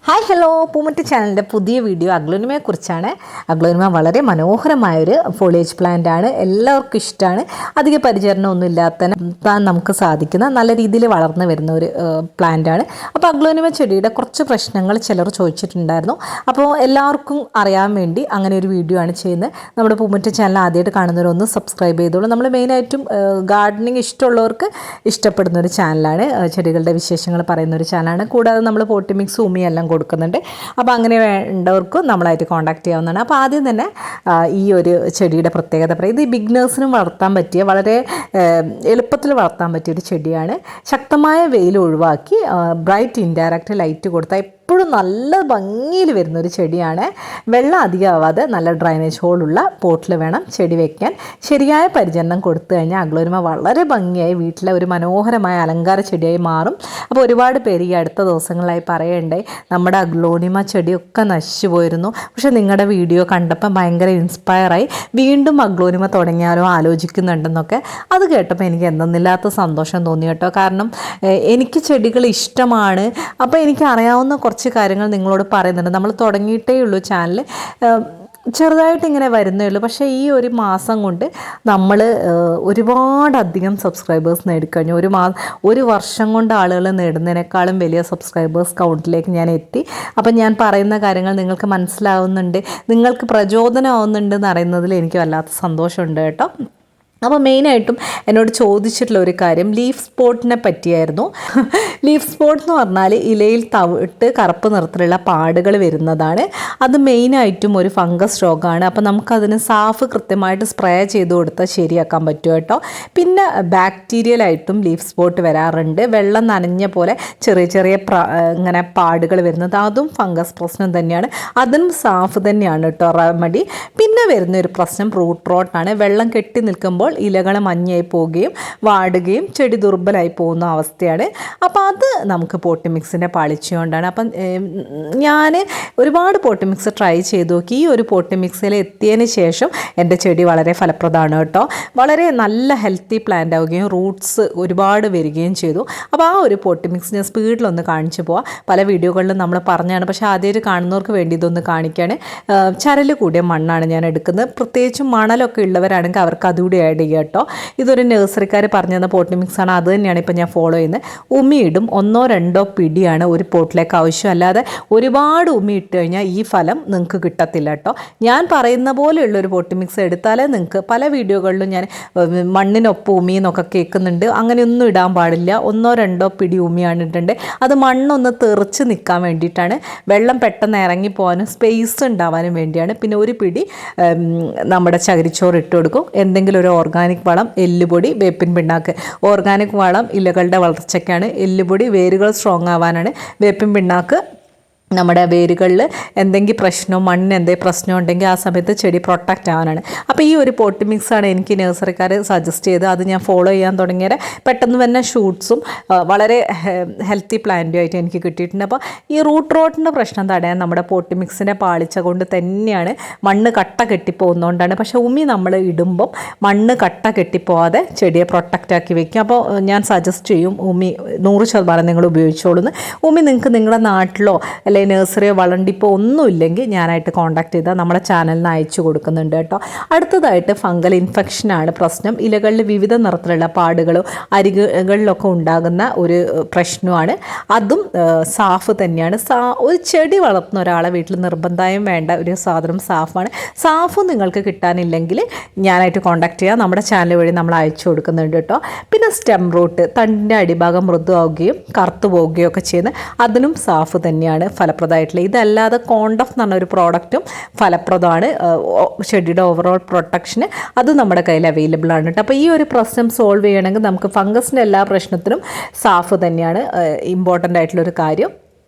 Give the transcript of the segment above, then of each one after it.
Hi hello പൂമറ്റ് ചാനലിൻ്റെ പുതിയ video അഗ്ലോനിമയെക്കുറിച്ചാണ്. Aglaonema വളരെ മനോഹരമായൊരു ഫോളിയേജ് പ്ലാന്റ് ആണ്. എല്ലാവർക്കും ഇഷ്ടമാണ്. അധിക പരിചരണമൊന്നും ഇല്ലാത്ത നമുക്ക് സാധിക്കുന്ന നല്ല രീതിയിൽ വളർന്നു വരുന്ന ഒരു പ്ലാന്റ് ആണ്. അപ്പോൾ അഗ്ലോനിമ ചെടിയുടെ കുറച്ച് പ്രശ്നങ്ങൾ ചിലർ ചോദിച്ചിട്ടുണ്ടായിരുന്നു. അപ്പോൾ എല്ലാവർക്കും അറിയാൻ വേണ്ടി അങ്ങനെ ഒരു വീഡിയോ ആണ് ചെയ്യുന്നത്. നമ്മുടെ പൂമറ്റ് ചാനൽ ആദ്യമായിട്ട് കാണുന്നവരൊന്ന് സബ്സ്ക്രൈബ് ചെയ്തോളൂ. നമ്മൾ മെയിനായിട്ടും ഗാർഡനിങ് ഇഷ്ടമുള്ളവർക്ക് ഇഷ്ടപ്പെടുന്ന ഒരു ചാനലാണ്. ചെടികളുടെ വിശേഷങ്ങൾ പറയുന്ന ഒരു ചാനലാണ്. കൂടാതെ നമ്മൾ പോട്ടി മിക്സ് ഉമിയെല്ലാം കൊടുക്കുന്നുണ്ട്. അപ്പോൾ അങ്ങനെ വേണ്ടവർക്കും നമ്മളായിട്ട് കോൺടാക്ട് ചെയ്യാവുന്നതാണ്. അപ്പോൾ ആദ്യം തന്നെ ഈ ഒരു ചെടിയുടെ പ്രത്യേകത പറയും. ഇത് ബിഗിനേഴ്സിനും വളർത്താൻ പറ്റിയ വളരെ എളുപ്പത്തിൽ വളർത്താൻ പറ്റിയൊരു ചെടിയാണ്. ശക്തമായ വെയിൽ ഒഴിവാക്കി ബ്രൈറ്റ് ഇൻഡയറക്റ്റ് ലൈറ്റ് കൊടുത്താൽ എപ്പോഴും നല്ല ഭംഗിയിൽ വരുന്നൊരു ചെടിയാണ്. വെള്ളം അധികമാവാതെ നല്ല ഡ്രൈനേജ് ഹോളുള്ള പോട്ടിൽ വേണം ചെടി വയ്ക്കാൻ. ശരിയായ പരിചരണം കൊടുത്തു കഴിഞ്ഞാൽ അഗ്ലോനിമ വളരെ ഭംഗിയായി വീട്ടിലെ ഒരു മനോഹരമായ അലങ്കാര ചെടിയായി മാറും. അപ്പോൾ ഒരുപാട് പേര് ഈ അടുത്ത ദിവസങ്ങളായി പറയണ്ടായി നമ്മുടെ അഗ്ലോനിമ ചെടിയൊക്കെ നശിച്ചു പോയിരുന്നു, പക്ഷെ നിങ്ങളുടെ വീഡിയോ കണ്ടപ്പോൾ ഭയങ്കര ഇൻസ്പയറായി വീണ്ടും അഗ്ലോനിമ തുടങ്ങിയാലോ ആലോചിക്കുന്നുണ്ടെന്നൊക്കെ. അത് കേട്ടപ്പോൾ എനിക്ക് എന്തെന്നില്ലാത്ത സന്തോഷം തോന്നി കേട്ടോ. കാരണം എനിക്ക് ചെടികൾ ഇഷ്ടമാണ്. അപ്പോൾ എനിക്ക് അറിയാവുന്ന കുറച്ച് കാര്യങ്ങൾ നിങ്ങളോട് പറയുന്നുണ്ട്. നമ്മൾ തുടങ്ങിയിട്ടേ ഉള്ളൂ ചാനൽ, ചെറുതായിട്ട് ഇങ്ങനെ വരുന്നേ ഉള്ളൂ. പക്ഷേ ഈ ഒരു മാസം കൊണ്ട് നമ്മൾ ഒരുപാടധികം സബ്സ്ക്രൈബേഴ്സ് നേടിക്കഴിഞ്ഞു. ഒരു വർഷം കൊണ്ട് ആളുകൾ നേടുന്നതിനേക്കാളും വലിയ സബ്സ്ക്രൈബേഴ്സ് കൗണ്ടിലേക്ക് ഞാൻ എത്തി. അപ്പം ഞാൻ പറയുന്ന കാര്യങ്ങൾ നിങ്ങൾക്ക് മനസ്സിലാവുന്നുണ്ട്, നിങ്ങൾക്ക് പ്രചോദനമാവുന്നുണ്ടെന്ന് അറിയുന്നതിൽ എനിക്ക് വല്ലാത്ത സന്തോഷമുണ്ട് കേട്ടോ. അപ്പോൾ മെയിനായിട്ടും എന്നോട് ചോദിച്ചിട്ടുള്ള ഒരു കാര്യം ലീഫ് സ്പോട്ടിനെ പറ്റിയായിരുന്നു. ലീഫ് സ്പോട്ട് എന്ന് പറഞ്ഞാൽ ഇലയിൽ തവിട്ട് കറുപ്പ് നിറത്തിലുള്ള പാടുകൾ വരുന്നതാണ്. അത് മെയിനായിട്ടും ഒരു ഫംഗസ് രോഗമാണ്. അപ്പോൾ നമുക്കതിന് സാഫ് കൃത്യമായിട്ട് സ്പ്രേ ചെയ്ത് കൊടുത്താൽ ശരിയാക്കാൻ പറ്റും കേട്ടോ. പിന്നെ ബാക്ടീരിയലായിട്ടും ലീഫ് സ്പോട്ട് വരാറുണ്ട്. വെള്ളം നനഞ്ഞ പോലെ ചെറിയ ചെറിയ ഇങ്ങനെ പാടുകൾ വരുന്നത്, അതും ഫംഗസ് പ്രശ്നം തന്നെയാണ്. അതും സാഫ് തന്നെയാണ് കേട്ടോ റെമഡി. പിന്നെ വരുന്നൊരു പ്രശ്നം റൂട്ട് റോട്ടാണ്. വെള്ളം കെട്ടി നിൽക്കുമ്പോൾ ഇലകൾ മഞ്ഞയായി പോവുകയും വാടുകയും ചെടി ദുർബലമായി പോകുന്ന അവസ്ഥയാണ്. അപ്പോൾ അത് നമുക്ക് പോട്ടി മിക്സിൻ്റെ പാളിച്ചുകൊണ്ടാണ്. അപ്പം ഞാൻ ഒരുപാട് പോട്ടി മിക്സ് ട്രൈ ചെയ്തു നോക്കി. ഈ ഒരു പോട്ടി മിക്സിൽ എത്തിയതിന് ശേഷം എൻ്റെ ചെടി വളരെ ഫലപ്രദമാണ് കേട്ടോ. വളരെ നല്ല ഹെൽത്തി പ്ലാന്റ് ആവുകയും റൂട്ട്സ് ഒരുപാട് വരികയും ചെയ്തു. അപ്പോൾ ആ ഒരു പോട്ടി മിക്സ് ഞാൻ സ്പീഡിലൊന്ന് കാണിച്ചു പോവാം. പല വീഡിയോകളിലും നമ്മൾ പറഞ്ഞാണ്, പക്ഷേ ആദ്യമായിട്ട് കാണുന്നവർക്ക് വേണ്ടി ഇതൊന്ന് കാണിക്കുകയാണ്. ചരൽ കൂടിയ മണ്ണാണ് ഞാൻ എടുക്കുന്നത്. പ്രത്യേകിച്ചും മണലൊക്കെ ഉള്ളവരാണെങ്കിൽ അവർക്ക് അതുകൂടി ആഡ് ചെയ്യുക കേട്ടോ. ഇതൊരു നഴ്സറിക്കാർ പറഞ്ഞു തന്ന പോട്ടി മിക്സാണ്. അത് തന്നെയാണ് ഇപ്പം ഞാൻ ഫോളോ ചെയ്യുന്നത്. ഉമിയിടും 1-2 പിടിയാണ് ഒരു പോട്ടിലേക്ക് ആവശ്യം. അല്ലാതെ ഒരുപാട് ഉമി ഇട്ട് കഴിഞ്ഞാൽ ഈ ഫലം നിങ്ങൾക്ക് കിട്ടത്തില്ല കേട്ടോ. ഞാൻ പറയുന്ന പോലെയുള്ളൊരു പോട്ടി മിക്സ് എടുത്താലേ നിങ്ങൾക്ക്, പല വീഡിയോകളിലും ഞാൻ മണ്ണിനൊപ്പം ഉമി എന്നൊക്കെ കേൾക്കുന്നുണ്ട്. അങ്ങനെയൊന്നും ഇടാൻ പാടില്ല. 1-2 പിടി ഉമിയാണ് ഇട്ടുണ്ട്. അത് മണ്ണൊന്ന് തെറിച്ച് നിൽക്കാൻ വേണ്ടിയിട്ടാണ്, വെള്ളം പെട്ടെന്ന് ഇറങ്ങിപ്പോകാനും സ്പേസ് ഉണ്ടാവാനും വേണ്ടിയാണ്. പിന്നെ ഒരു പിടി നമ്മുടെ ചകിരിച്ചോറ് ഇട്ട് കൊടുക്കും. എന്തെങ്കിലും ഒരു ഓർഗാനിക് വളം, എല്ലുപൊടി, വേപ്പിൻ പിണ്ണാക്ക്. ഓർഗാനിക് വളം ഇലകളുടെ വളർച്ചയ്ക്കാണ്, എല്ലുപൊടി വേരുകൾ സ്ട്രോങ് ആവാനാണ്, വേപ്പിൻ പിണ്ണാക്ക് നമ്മുടെ വേരുകളിൽ എന്തെങ്കിലും പ്രശ്നമോ മണ്ണിന് എന്തെങ്കിലും പ്രശ്നം ഉണ്ടെങ്കിൽ ആ സമയത്ത് ചെടി പ്രൊട്ടക്റ്റ് ആവാനാണ്. അപ്പോൾ ഈ ഒരു പോട്ടി മിക്സാണ് എനിക്ക് നഴ്സറിക്കാർ സജസ്റ്റ് ചെയ്ത് അത് ഞാൻ ഫോളോ ചെയ്യാൻ തുടങ്ങിയത്. പെട്ടെന്ന് തന്നെ ഷൂട്ട്സും വളരെ ഹെൽത്തി പ്ലാന്റും ആയിട്ട് എനിക്ക് കിട്ടിയിട്ടുണ്ട്. അപ്പോൾ ഈ റൂട്ട് റോട്ടിൻ്റെ പ്രശ്നം തടയാൻ നമ്മുടെ പോട്ടി മിക്സിൻ്റെ പാളിച്ച കൊണ്ട് തന്നെയാണ്. മണ്ണ് കട്ട കെട്ടിപ്പോകുന്നതുകൊണ്ടാണ്. പക്ഷേ ഉമി നമ്മൾ ഇടുമ്പം മണ്ണ് കട്ട കെട്ടിപ്പോവാതെ ചെടിയെ പ്രൊട്ടക്റ്റ് ആക്കി വെക്കും. അപ്പോൾ ഞാൻ സജസ്റ്റ് ചെയ്യും ഉമി 100% നിങ്ങൾ ഉപയോഗിച്ചോളുന്നു. ഉമി നിങ്ങൾക്ക് നിങ്ങളുടെ നാട്ടിലോ അല്ലെങ്കിൽ നഴ്സറിയോ വളണ്ടിപ്പോൾ ഒന്നുമില്ലെങ്കിൽ ഞാനായിട്ട് കോൺടാക്ട് ചെയ്താൽ നമ്മുടെ ചാനലിന് അയച്ചു കൊടുക്കുന്നുണ്ട് കേട്ടോ. അടുത്തതായിട്ട് ഫംഗൽ ഇൻഫെക്ഷനാണ് പ്രശ്നം. ഇലകളിൽ വിവിധ നിറത്തിലുള്ള പാടുകളോ അരികുകളിലൊക്കെ ഉണ്ടാകുന്ന ഒരു പ്രശ്നമാണ്. അതും സാഫ് തന്നെയാണ്. ഒരു ചെടി വളർത്തുന്ന ഒരാളെ വീട്ടിൽ നിർബന്ധമായും വേണ്ട ഒരു സാധനം സാഫാണ്. സാഫ് നിങ്ങൾക്ക് കിട്ടാനില്ലെങ്കിൽ ഞാനായിട്ട് കോൺടാക്ട് ചെയ്യുക. നമ്മുടെ ചാനൽ വഴി നമ്മൾ അയച്ചു കൊടുക്കുന്നുണ്ട് കേട്ടോ. പിന്നെ സ്റ്റെം റൂട്ട്, തണ്ടിൻ്റെ അടിഭാഗം മൃദുവാകുകയും കറുത്തു പോവുകയും ഒക്കെ ചെയ്യുന്നത്, അതിനും സാഫ് തന്നെയാണ് ഫലപ്രദമായിട്ടുള്ള. ഇതല്ലാതെ കോണ്ടഫ് എന്ന് പറഞ്ഞൊരു പ്രോഡക്റ്റും ഫലപ്രദമാണ് ചെടിയുടെ ഓവറോൾ പ്രൊട്ടക്ഷന്. അത് നമ്മുടെ കയ്യിൽ അവൈലബിൾ ആണ് കേട്ടോ. അപ്പോൾ ഈ ഒരു പ്രശ്നം സോൾവ് ചെയ്യണമെങ്കിൽ നമുക്ക് ഫംഗസിൻ്റെ എല്ലാ പ്രശ്നത്തിനും സാഫ് തന്നെയാണ് ഇമ്പോർട്ടൻ്റ് ആയിട്ടുള്ളൊരു കാര്യം.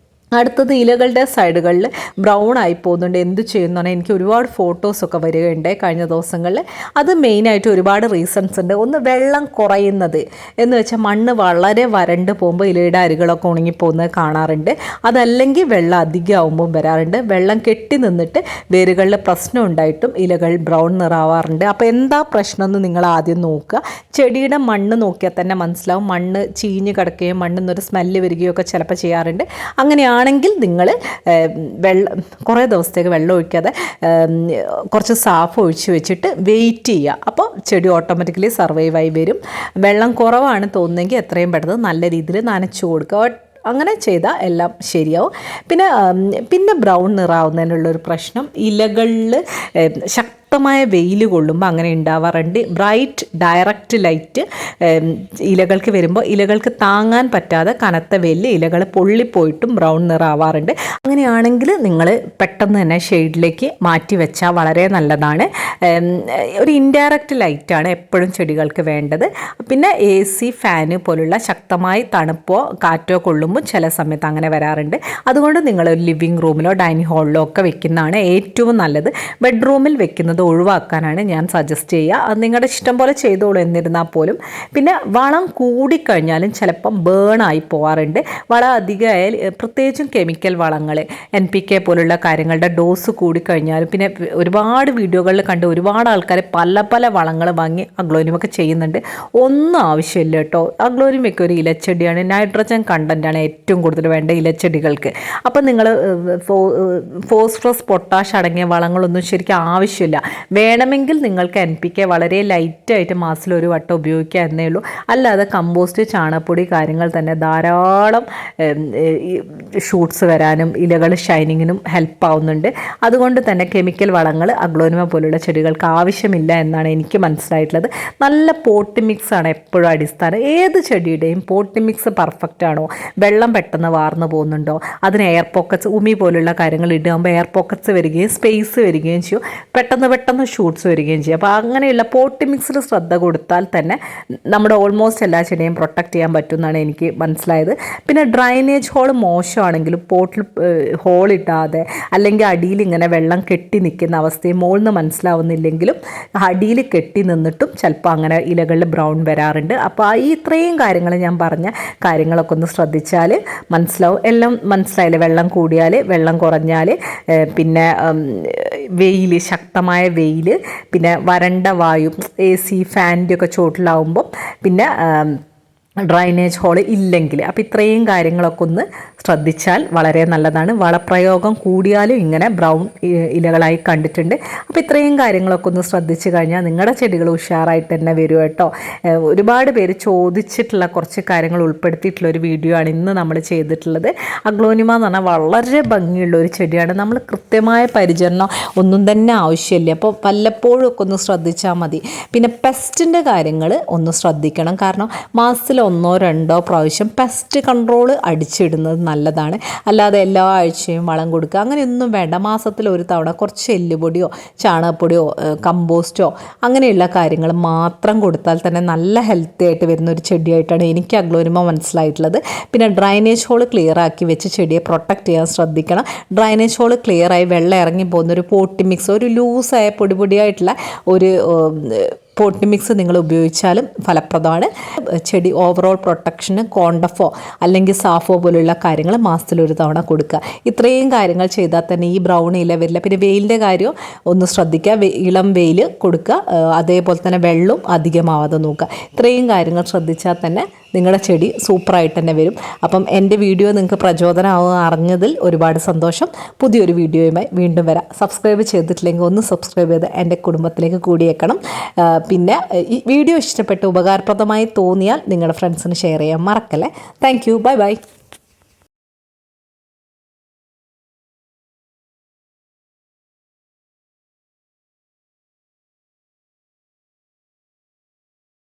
അടുത്തത് ഇലകളുടെ സൈഡുകളിൽ ബ്രൗൺ ആയി പോകുന്നുണ്ട്. എന്ത് ചെയ്യുന്നു പറഞ്ഞാൽ എനിക്ക് ഒരുപാട് ഫോട്ടോസൊക്കെ വരികയുണ്ടായി കഴിഞ്ഞ ദിവസങ്ങളിൽ. അത് മെയിനായിട്ട് ഒരുപാട് റീസൺസ് ഉണ്ട്. ഒന്ന് വെള്ളം കുറയുന്നത് എന്ന് വെച്ചാൽ മണ്ണ് വളരെ വരണ്ട് പോകുമ്പോൾ ഇലയുടെ അരികളൊക്കെ ഉണങ്ങിപ്പോകുന്നത് കാണാറുണ്ട്. അതല്ലെങ്കിൽ വെള്ളം അധികമാകുമ്പോൾ വരാറുണ്ട്. വെള്ളം കെട്ടി നിന്നിട്ട് വേരുകളിൽ പ്രശ്നം ഉണ്ടായിട്ടും ഇലകൾ ബ്രൗൺ നിറാവാറുണ്ട്. അപ്പോൾ എന്താ പ്രശ്നമെന്ന് നിങ്ങൾ ആദ്യം നോക്കുക. ചെടിയുടെ മണ്ണ് നോക്കിയാൽ തന്നെ മനസ്സിലാവും. മണ്ണ് ചീഞ്ഞ് കിടക്കുകയും മണ്ണിൽ നിന്നൊരു സ്മെല്ല് വരികയോ ഒക്കെ ചിലപ്പോൾ ചെയ്യാറുണ്ട്. അങ്ങനെയാണ് അങ്ങനെയാണെങ്കിൽ നിങ്ങൾ കുറേ ദിവസത്തേക്ക് വെള്ളം ഒഴിക്കാതെ കുറച്ച് സാഫ് ഒഴിച്ച് വെച്ചിട്ട് വെയിറ്റ് ചെയ്യുക. അപ്പോൾ ചെടി ഓട്ടോമാറ്റിക്കലി സർവൈവ് ആയി വരും. വെള്ളം കുറവാണ് തോന്നുന്നെങ്കിൽ എത്രയും പെട്ടെന്ന് നല്ല രീതിയിൽ നനച്ചു കൊടുക്കുക. അങ്ങനെ ചെയ്താൽ എല്ലാം ശരിയാവും. പിന്നെ ബ്രൗൺ നിറാവുന്നതിനുള്ളൊരു പ്രശ്നം ഇലകളിൽ ശക്തമായ വെയിൽ കൊള്ളുമ്പോൾ അങ്ങനെ ഉണ്ടാവാറുണ്ട്. ബ്രൈറ്റ് ഡയറക്റ്റ് ലൈറ്റ് ഇലകൾക്ക് വരുമ്പോൾ ഇലകൾക്ക് താങ്ങാൻ പറ്റാതെ കനത്ത വെയിൽ ഇലകൾ പൊള്ളിപ്പോയിട്ടും ബ്രൗൺ നിറാവാറുണ്ട്. അങ്ങനെയാണെങ്കിൽ നിങ്ങൾ പെട്ടെന്ന് തന്നെ ഷെയ്ഡിലേക്ക് മാറ്റി വെച്ചാൽ വളരെ നല്ലതാണ്. ഒരു ഇൻഡയറക്റ്റ് ലൈറ്റാണ് എപ്പോഴും ചെടികൾക്ക് വേണ്ടത്. പിന്നെ AC, ഫാന് പോലുള്ള ശക്തമായി തണുപ്പോ കാറ്റോ കൊള്ളുമ്പോൾ ചില സമയത്ത് അങ്ങനെ വരാറുണ്ട്. അതുകൊണ്ട് നിങ്ങൾ ഒരു ലിവിങ് റൂമിലോ ഡൈനിങ് ഹാളിലോ ഒക്കെ വെക്കുന്നതാണ് ഏറ്റവും നല്ലത്. ബെഡ്റൂമിൽ വെക്കുന്നത് ഒഴിവാക്കാനാണ് ഞാൻ സജസ്റ്റ് ചെയ്യുക. അത് നിങ്ങളുടെ ഇഷ്ടം പോലെ ചെയ്തോളൂ. എന്നിരുന്നാൽ പോലും പിന്നെ വളം കൂടിക്കഴിഞ്ഞാലും ചിലപ്പം ബേണായി പോകാറുണ്ട്. വളം അധികമായാൽ പ്രത്യേകിച്ചും കെമിക്കൽ വളങ്ങൾ NPK പോലുള്ള കാര്യങ്ങളുടെ ഡോസ് കൂടിക്കഴിഞ്ഞാലും പിന്നെ ഒരുപാട് വീഡിയോകളിൽ കണ്ട് ഒരുപാട് ആൾക്കാർ പല വളങ്ങൾ വാങ്ങി അഗ്ലോനിമൊക്കെ ചെയ്യുന്നുണ്ട്. ഒന്നും ആവശ്യമില്ല കേട്ടോ. അഗ്ലോനിമൊക്കെ ഒരു ഇലച്ചെടിയാണ്. നൈട്രജൻ കണ്ടൻറ്റാണ് ഏറ്റവും കൂടുതൽ വേണ്ട ഇലച്ചെടികൾക്ക്. അപ്പം നിങ്ങൾ ഫോസ്ഫറസ്, പൊട്ടാഷ് അടങ്ങിയ വളങ്ങളൊന്നും ശരിക്കും ആവശ്യമില്ല. വേണമെങ്കിൽ നിങ്ങൾക്ക് NPK വളരെ ലൈറ്റായിട്ട് മാസത്തിൽ ഒരു വട്ടം ഉപയോഗിക്കുക എന്നേ ഉള്ളൂ. അല്ലാതെ കമ്പോസ്റ്റ്, ചാണകപ്പൊടി കാര്യങ്ങൾ തന്നെ ധാരാളം ഷൂട്ട്സ് വരാനും ഇലകൾ ഷൈനിങ്ങിനും ഹെൽപ്പാവുന്നുണ്ട്. അതുകൊണ്ട് തന്നെ കെമിക്കൽ വളങ്ങൾ അഗ്ലോനിമ പോലുള്ള ചെടികൾക്ക് ആവശ്യമില്ല എന്നാണ് എനിക്ക് മനസ്സിലായിട്ടുള്ളത്. നല്ല പോട്ട് മിക്സാണ് എപ്പോഴും അടിസ്ഥാനം. ഏത് ചെടിയുടെയും പോട്ട് മിക്സ് പെർഫെക്റ്റ് ആണോ, വെള്ളം പെട്ടെന്ന് വാർന്നു പോകുന്നുണ്ടോ, അതിന് എയർ പോക്കറ്റ്സ്, ഉമി പോലുള്ള കാര്യങ്ങൾ ഇടുമ്പോൾ എയർ പോക്കറ്റ്സ് വരികയും സ്പേസ് വരികയും ചെയ്യും, പെട്ടെന്ന് ഷൂട്ട്സ് വരികയും ചെയ്യും. അപ്പോൾ അങ്ങനെയുള്ള പോട്ട് മിക്സിൽ ശ്രദ്ധ കൊടുത്താൽ തന്നെ നമ്മുടെ ഓൾമോസ്റ്റ് എല്ലാ ചെടിയും പ്രൊട്ടക്റ്റ് ചെയ്യാൻ പറ്റുമെന്നാണ് എനിക്ക് മനസ്സിലായത്. പിന്നെ ഡ്രൈനേജ് ഹോൾ മോശമാണെങ്കിലും പോട്ടിൽ ഹോളിട്ടാതെ അല്ലെങ്കിൽ അടിയിൽ ഇങ്ങനെ വെള്ളം കെട്ടി നിൽക്കുന്ന അവസ്ഥയും മുകളിൽ നിന്ന് മനസ്സിലാവുന്നില്ലെങ്കിലും അടിയിൽ കെട്ടി നിന്നിട്ടും ചിലപ്പോൾ അങ്ങനെ ഇലകളിൽ ബ്രൗൺ വരാറുണ്ട്. അപ്പോൾ ഇത്രയും കാര്യങ്ങൾ ഞാൻ പറഞ്ഞ കാര്യങ്ങളൊക്കെ ഒന്ന് ശ്രദ്ധിച്ചാൽ മനസ്സിലാവും. എല്ലാം മനസ്സിലായില്ലേ? വെള്ളം കൂടിയാൽ, വെള്ളം കുറഞ്ഞാൽ, പിന്നെ വെയിൽ, ശക്തമായ വെയിൽ, പിന്നെ വരണ്ട വായു, AC, ഫാനിൻ്റെ ഒക്കെ ചോട്ടിലാവുമ്പം, പിന്നെ ഡ്രൈനേജ് ഹോൾ ഇല്ലെങ്കിൽ. അപ്പോൾ ഇത്രയും കാര്യങ്ങളൊക്കെ ഒന്ന് ശ്രദ്ധിച്ചാൽ വളരെ നല്ലതാണ്. വളപ്രയോഗം കൂടിയാലും ഇങ്ങനെ ബ്രൗൺ ഇലകളായി കണ്ടിട്ടുണ്ട്. അപ്പോൾ ഇത്രയും കാര്യങ്ങളൊക്കെ ഒന്ന് ശ്രദ്ധിച്ചു കഴിഞ്ഞാൽ നിങ്ങളുടെ ചെടികൾ ഉഷാറായിട്ട് തന്നെ വരും കേട്ടോ. ഒരുപാട് പേര് ചോദിച്ചിട്ടുള്ള കുറച്ച് കാര്യങ്ങൾ ഉൾപ്പെടുത്തിയിട്ടുള്ള ഒരു വീഡിയോ ആണ് ഇന്ന് നമ്മൾ ചെയ്തിട്ടുള്ളത്. അഗ്ലോനിമ എന്ന് പറഞ്ഞാൽ വളരെ ഭംഗിയുള്ള ഒരു ചെടിയാണ്. നമ്മൾ കൃത്യമായ പരിചരണം ഒന്നും തന്നെ ആവശ്യമില്ല. അപ്പോൾ വല്ലപ്പോഴും ഒക്കെ ഒന്ന് ശ്രദ്ധിച്ചാൽ മതി. പിന്നെ പെസ്റ്റിൻ്റെ കാര്യങ്ങൾ ഒന്ന് ശ്രദ്ധിക്കണം. കാരണം മാസത്തിൽ 1-2 പ്രാവശ്യം പെസ്റ്റ് കൺട്രോൾ അടിച്ചിടുന്നത് നല്ലതാണ്. അല്ലാതെ എല്ലാ ആഴ്ചയും വളം കൊടുക്കുക അങ്ങനെയൊന്നും വേണ്ട. മാസത്തിൽ ഒരു തവണ കുറച്ച് എല്ലുപൊടിയോ ചാണകപ്പൊടിയോ കമ്പോസ്റ്റോ അങ്ങനെയുള്ള കാര്യങ്ങൾ മാത്രം കൊടുത്താൽ തന്നെ നല്ല ഹെൽത്തി ആയിട്ട് വരുന്ന ഒരു ചെടിയായിട്ടാണ് എനിക്ക് അഗ്ലോനിമ മനസ്സിലായിട്ടുള്ളത്. പിന്നെ ഡ്രൈനേജ് ഹോൾ ക്ലിയർ ആക്കി വെച്ച് ചെടിയെ പ്രൊട്ടക്റ്റ് ചെയ്യാൻ ശ്രദ്ധിക്കണം. ഡ്രൈനേജ് ഹോൾ ക്ലിയറായി വെള്ളം ഇറങ്ങി പോകുന്ന ഒരു പോട്ടി മിക്സ്, ഒരു ലൂസായ പൊടിയായിട്ടുള്ള ഒരു പോട്ടി മിക്സ് നിങ്ങൾ ഉപയോഗിച്ചാലും ഫലപ്രദമാണ്. ചെടി ഓവറോൾ പ്രൊട്ടക്ഷന് കോണ്ടഫോ അല്ലെങ്കിൽ സാഫോ പോലുള്ള കാര്യങ്ങൾ മാസത്തിൽ ഒരു തവണ കൊടുക്കുക. ഇത്രയും കാര്യങ്ങൾ ചെയ്താൽ തന്നെ ഈ ബ്രൗൺ ഇല വരില്ല. പിന്നെ വെയിലിൻ്റെ കാര്യം ഒന്ന് ശ്രദ്ധിക്കുക. ഇളം വെയിൽ കൊടുക്കുക. അതേപോലെ തന്നെ വെള്ളം അധികമാവാതെ നോക്കുക. ഇത്രയും കാര്യങ്ങൾ ശ്രദ്ധിച്ചാൽ തന്നെ നിങ്ങളുടെ ചെടി സൂപ്പറായിട്ട് തന്നെ വരും. അപ്പം എൻ്റെ വീഡിയോ നിങ്ങൾക്ക് പ്രചോദനമാവുക അറിഞ്ഞതിൽ ഒരുപാട് സന്തോഷം. പുതിയൊരു വീഡിയോയുമായി വീണ്ടും വരാം. സബ്സ്ക്രൈബ് ചെയ്തിട്ടില്ലെങ്കിൽ ഒന്ന് സബ്സ്ക്രൈബ് ചെയ്ത് എൻ്റെ കുടുംബത്തിലേക്ക് കൂടിയേക്കണം. പിന്നെ ഈ വീഡിയോ ഇഷ്ടപ്പെട്ട് ഉപകാരപ്രദമായി തോന്നിയാൽ നിങ്ങളുടെ ഫ്രണ്ട്സിന് ഷെയർ ചെയ്യാൻ മറക്കല്ലേ. Thank you. ബൈ.